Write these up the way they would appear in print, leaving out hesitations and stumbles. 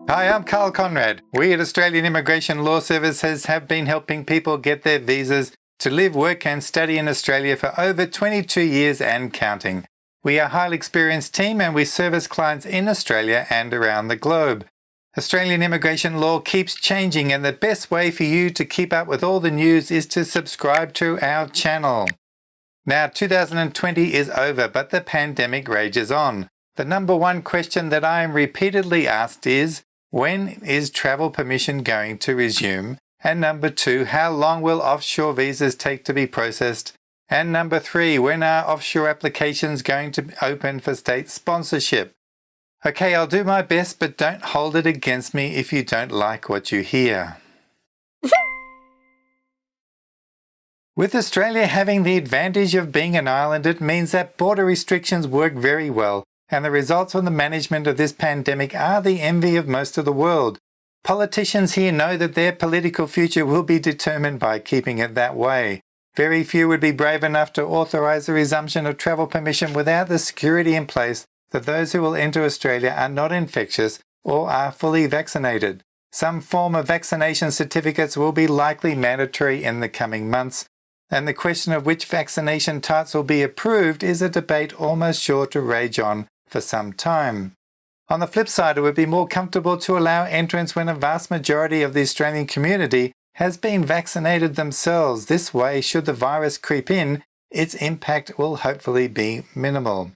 Hi, I'm Karl Konrad. We at Australian Immigration Law Services have been helping people get their visas to live, work and study in Australia for over 22 years and counting. We are a highly experienced team and we service clients in Australia and around the globe. Australian immigration law keeps changing and the best way for you to keep up with all the news is to subscribe to our channel. Now, 2020 is over, but the pandemic rages on. The number one question that I am repeatedly asked is, when is travel permission going to resume? And number two, how long will offshore visas take to be processed? And number three, when are offshore applications going to open for state sponsorship? Okay, I'll do my best, but don't hold it against me if you don't like what you hear. With Australia having the advantage of being an island, it means that border restrictions work very well, and the results from the management of this pandemic are the envy of most of the world. Politicians here know that their political future will be determined by keeping it that way. Very few would be brave enough to authorise the resumption of travel permission without the security in place that those who will enter Australia are not infectious or are fully vaccinated. Some form of vaccination certificates will be likely mandatory in the coming months, and the question of which vaccination types will be approved is a debate almost sure to rage on for some time. On the flip side, it would be more comfortable to allow entrance when a vast majority of the Australian community has been vaccinated themselves. This way, should the virus creep in, its impact will hopefully be minimal.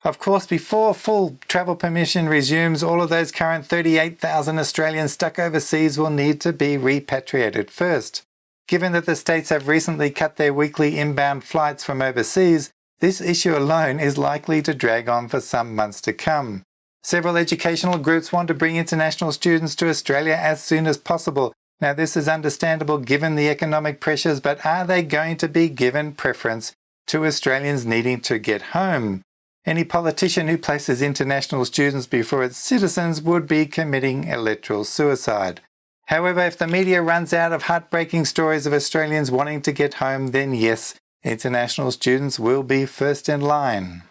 Of course, before full travel permission resumes, all of those current 38,000 Australians stuck overseas will need to be repatriated first. Given that the states have recently cut their weekly inbound flights from overseas, this issue alone is likely to drag on for some months to come. Several educational groups want to bring international students to Australia as soon as possible. Now, this is understandable given the economic pressures, but are they going to be given preference to Australians needing to get home? Any politician who places international students before its citizens would be committing electoral suicide. However, if the media runs out of heartbreaking stories of Australians wanting to get home, then yes, international students will be first in line.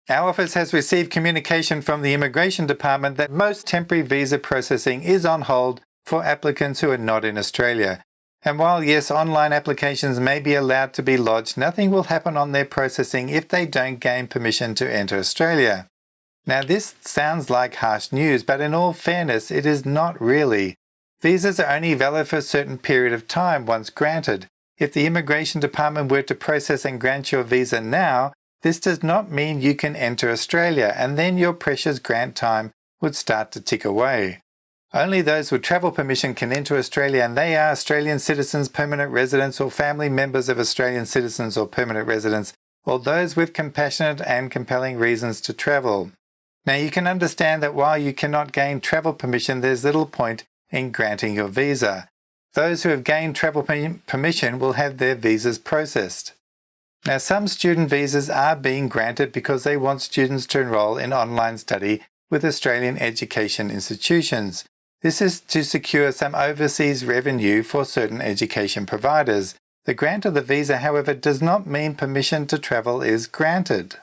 Our office has received communication from the Immigration Department that most temporary visa processing is on hold for applicants who are not in Australia. And while yes, online applications may be allowed to be lodged, nothing will happen on their processing if they don't gain permission to enter Australia. Now, this sounds like harsh news, but in all fairness, it is not really. Visas are only valid for a certain period of time once granted. If the Immigration Department were to process and grant your visa now, this does not mean you can enter Australia, and then your precious grant time would start to tick away. Only those with travel permission can enter Australia, and they are Australian citizens, permanent residents, or family members of Australian citizens or permanent residents, or those with compassionate and compelling reasons to travel. Now, you can understand that while you cannot gain travel permission, there's little point in granting your visa. Those who have gained travel permission will have their visas processed. Now, some student visas are being granted because they want students to enrol in online study with Australian education institutions. This is to secure some overseas revenue for certain education providers. The grant of the visa, however, does not mean permission to travel is granted.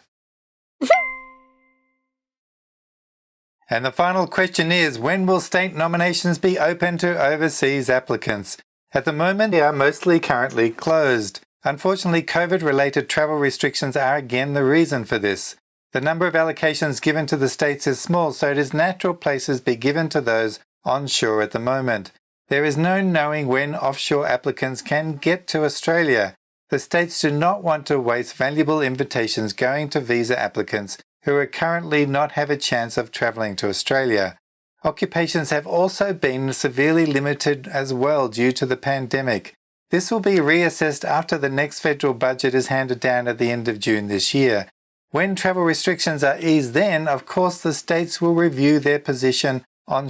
And the final question is, when will state nominations be open to overseas applicants? At the moment, they are mostly currently closed. Unfortunately, COVID-related travel restrictions are again the reason for this. The number of allocations given to the states is small, so it is natural places be given to those onshore at the moment. There is no knowing when offshore applicants can get to Australia. The states do not want to waste valuable invitations going to visa applicants who are currently not have a chance of travelling to Australia. Occupations have also been severely limited as well due to the pandemic. This will be reassessed after the next federal budget is handed down at the end of June this year. When travel restrictions are eased then, of course, the states will review their position on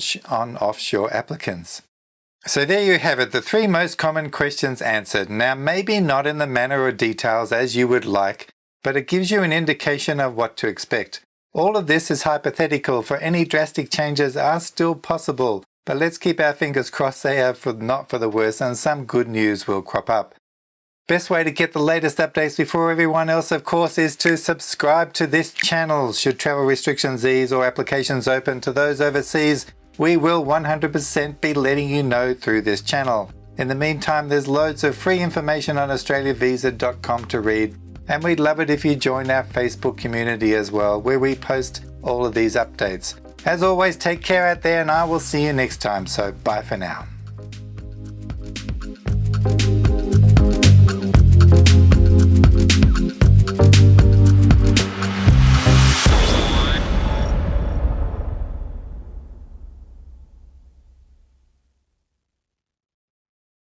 offshore applicants. So there you have it, the three most common questions answered. Now, maybe not in the manner or details as you would like, but it gives you an indication of what to expect. All of this is hypothetical, for any drastic changes are still possible, but let's keep our fingers crossed they are not for the worse and some good news will crop up. Best way to get the latest updates before everyone else, of course, is to subscribe to this channel. Should travel restrictions ease or applications open to those overseas, we will 100% be letting you know through this channel. In the meantime, there's loads of free information on australiavisa.com to read, and we'd love it if you join our Facebook community as well, where we post all of these updates. As always, take care out there, and I will see you next time, so bye for now.